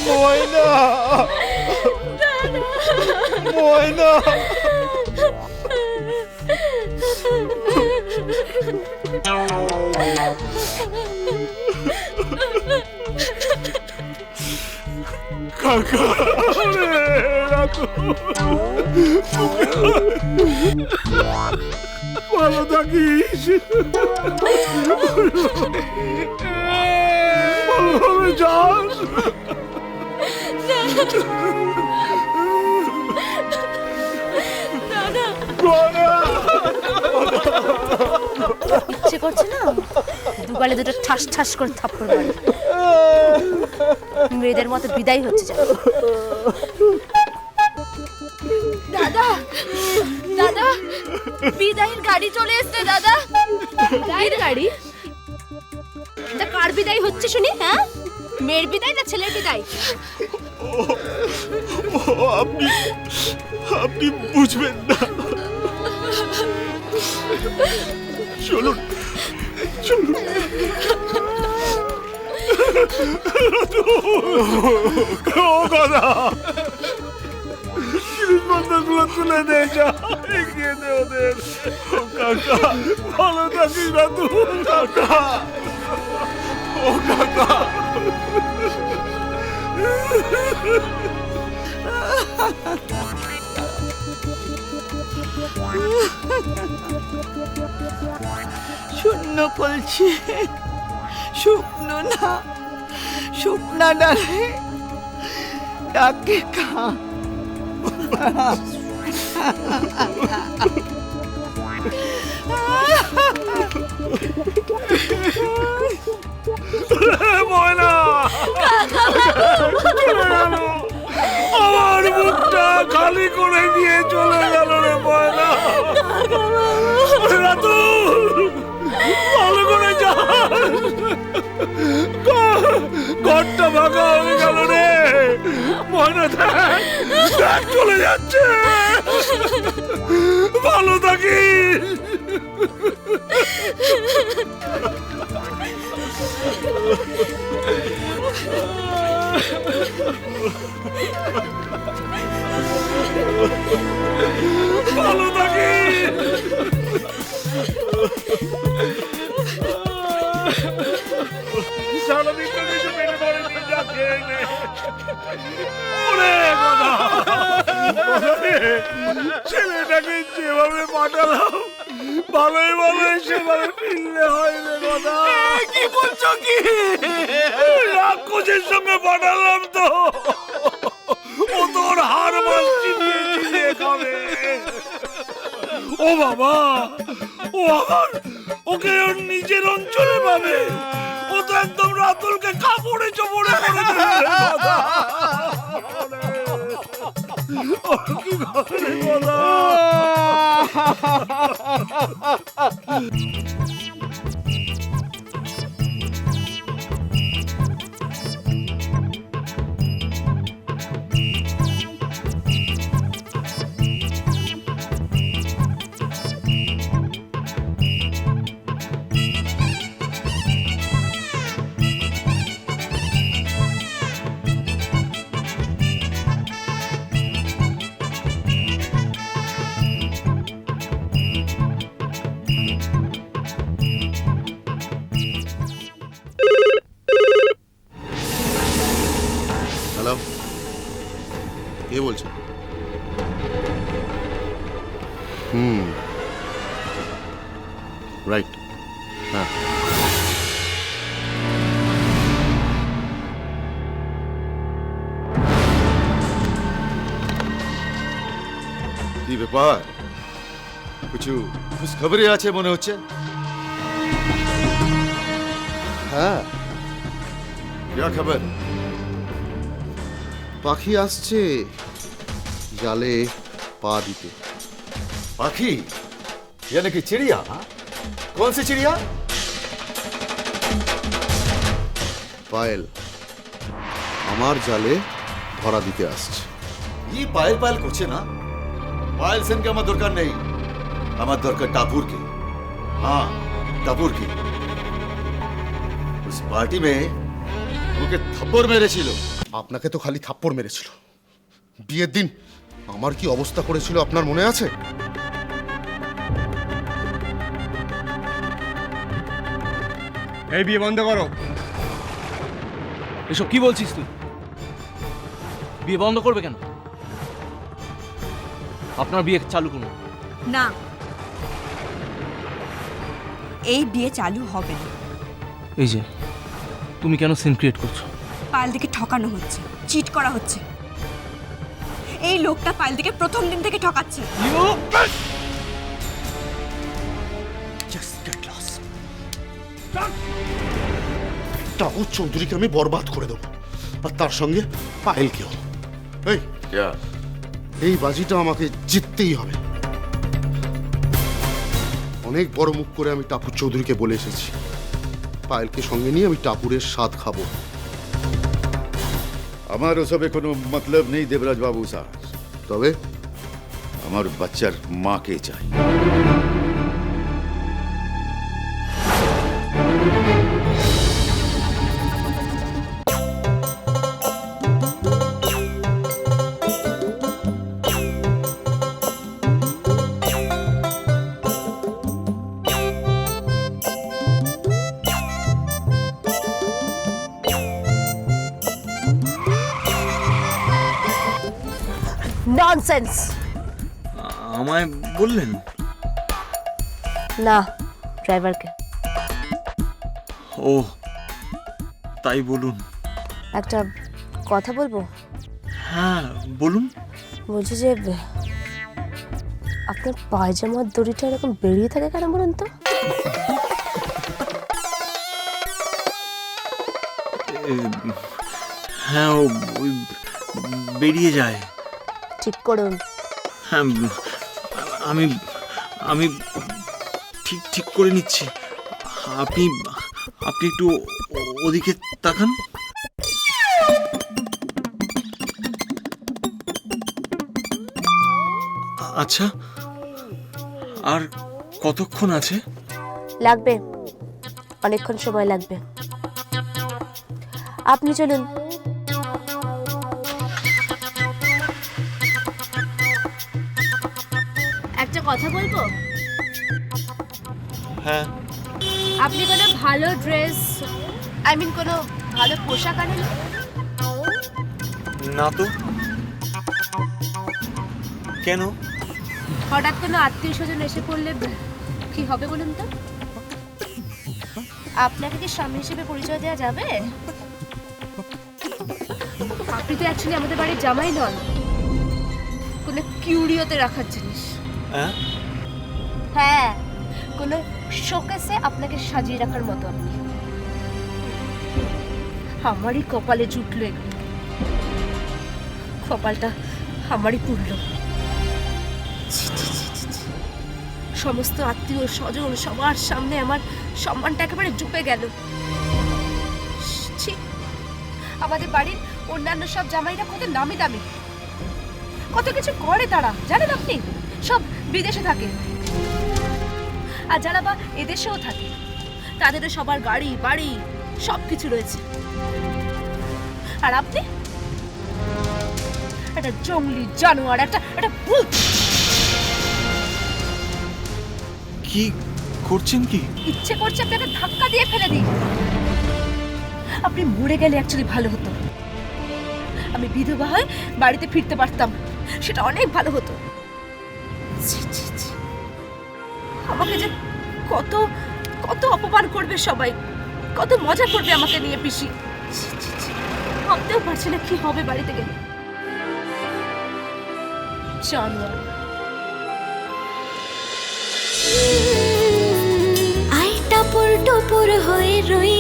ময়না, ময়না, কাকা, ভালো থাকিস, ভালোভাবে যাস। ইচ্ছে করছে না দুগালে দুটো ঠাস ঠাস করে থাপ্পড় মারি, মেয়েদের মতো বিদায় হচ্ছে যেন। দাদা, দাদা, বিদায়ের গাড়ি চলে এসছে দাদা। বিদায়ের গাড়ি? তা কার বিদায় হচ্ছে শুনি? হ্যাঁ, মেয়ের বিদায় না ছেলের বিদায়? আপনি আপনি বুঝবেন না। চলুন, চলুন। ও কথা, জিনিসপত্রগুলো তুলে দে, যা এগিয়ে দে ওদের। ও কাকা, ভালো থাকিস না তুই কাকা। ও কাকা, শূন্য কলছি, শুকনো না, শুকনা ডালে ডাকে খা। ময়না, আমার মুখটা খালি করে দিয়ে চলে গেল রে ময়না। রাতু, ভালো করে যা, ঘরটা ভাঙা হয়ে গেল রে ময়না। দেখ চলে যাচ্ছে, ভালো থাকিস। ভালো থাকিস। সারাদিন তো কিছু পেটে ধরে না, যা খেয়ে নে। ওরে কথা, ছেলেটাকে যেভাবে পাঠালাম ভালোই ভালোই সেভাবে ফিরলে হয় রে কথা। কি বলছো কি? রাক্ষসের সঙ্গে পাঠালাম তো, ও তোর হার মাস চিনিয়ে চিনিয়ে খাবে। ও বাবা, ও আবার ওকে ওর নিজের অঞ্চলে পাবে। ও তো একদম রাতুলকে কাপড়ে চোপড়ে করে দেবে। কি করে বলা? হ্যালো, কে বলছেন? রাইট, হ্যাঁ। কি ব্যাপার, কিছু খুশখবরি আছে মনে হচ্ছে? হ্যাঁ, क्या खबर? পাখি আসছে জালে পা দিতে। पाखी यानी कि चिड़िया? हाँ? कौन सी चिड़िया? পায়েল আমার জালে ধরা দিতে আসছে। ये पायल पायल করছে না। पायल सेन के আমার দরকার নেই, আমার দরকার टापुर की। हाँ, टापुर की। उस पार्टी में उनके থাপ্পড় মেরেছিল। আপনাকে তো খালি থাপ্পড় মেরেছিল, বিয়ের দিন আমার কি অবস্থা করেছিল আপনার মনে আছে? এই বিয়ে বন্ধ করো। এসব কি বলছিস তুই? বিয়ে বন্ধ করবে কেন? আপনার বিয়ে চালু করুন। না, এই বিয়ে চালু হবে না। এই যে তুমি কেন সিন ক্রিয়েট করছো? পায়েলদিকে ঠকানো হচ্ছে, চিট করা হচ্ছে। এই লোকটা পায়েলদিকে প্রথম দিন থেকে ঠকাচ্ছে। টাপুর চৌধুরীকে আমি বরবাদ করে দেবো, আর তার সঙ্গে পায়েলকেও। এই এই বাজিটা আমাকে জিততেই হবে। অনেক বড় মুখ করে আমি টাপুর চৌধুরীকে বলে এসেছি, পায়েলকে সঙ্গে নিয়ে আমি টাপুরের স্বাদ খাবো। আমার ওসবে কোনো মতলব নেই দেবরাজ বাবু সাহেব। তবে আমার বাচ্চার মাকে চাই। ননসেন্স। আমায় বললেন? না, ড্রাইভারকে। ও তাই বলুন। একটা কথা বলবো? হ্যাঁ বলুন। বলছি যে আপনার পায়জামার দড়িটা এরকম বেরিয়ে থাকে কেন বলুন তো? হ্যাঁ ও বেরিয়ে যায়। ঠিক করুন। হ্যাঁ আমি আমি ঠিক ঠিক করে নিচ্ছি। আপনি আপনি একটু ওদিকে তাকান। আচ্ছা, আর কতক্ষণ আছে? লাগবে, অনেকক্ষণ সময় লাগবে। আপনি চলুন। একটা কথা বলবো? হ্যাঁ। আপনি কোনো ভালো ড্রেস, কোনো ভালো পোশাক আনেন? না তো। কেন? হঠাৎ কোনো আত্মীয় স্বজন এসে পড়লে কি হবে বলুন তো? আপনাকে কি স্বামী হিসেবে পরিচয় দেওয়া যাবে? আপনি তো অ্যাকচুয়ালি আমাদের বাড়ির জামাই নন, কোনো কিউরিওতে রাখার জিনিস। হ্যাঁ, কোনো শোকেসে আপনাকে সাজিয়ে রাখার মতো আপনি। আমারই কপালে জুটলো এগুলো, কপালটা আমারই পুরলো। সমস্ত আত্মীয় স্বজন সবার সামনে আমার সম্মানটা একেবারে ডুবে গেল। আমাদের বাড়ির অন্যান্য সব জামাইরা কত নামি দামি, কত কিছু করে তারা, জানেন আপনি? সব বিদেশে থাকে, আর যারা বা এদেশেও থাকে তাদেরও সবার গাড়ি বাড়ি সব কিছু রয়েছে। আর আপনি একটা জঙ্গলি জানোয়ার, একটা ভূত। কি করছেন কি? ইচ্ছে করছে আপনাকে ধাক্কা দিয়ে ফেলে দিই। আপনি মরে গেলে অ্যাকচুয়ালি ভালো হতো, আমি বিধবা হয়ে বাড়িতে ফিরতে পারতাম, সেটা অনেক ভালো হতো। আমাকে যে কত কত অপমান করবে সবাই, কত মজা করবে আমাকে নিয়ে পিসি। ভাবতেও পারছি না কি হবে বাড়িতে গেলে। জানোয়ার। আই টাপুর টুপুর হয়ে রই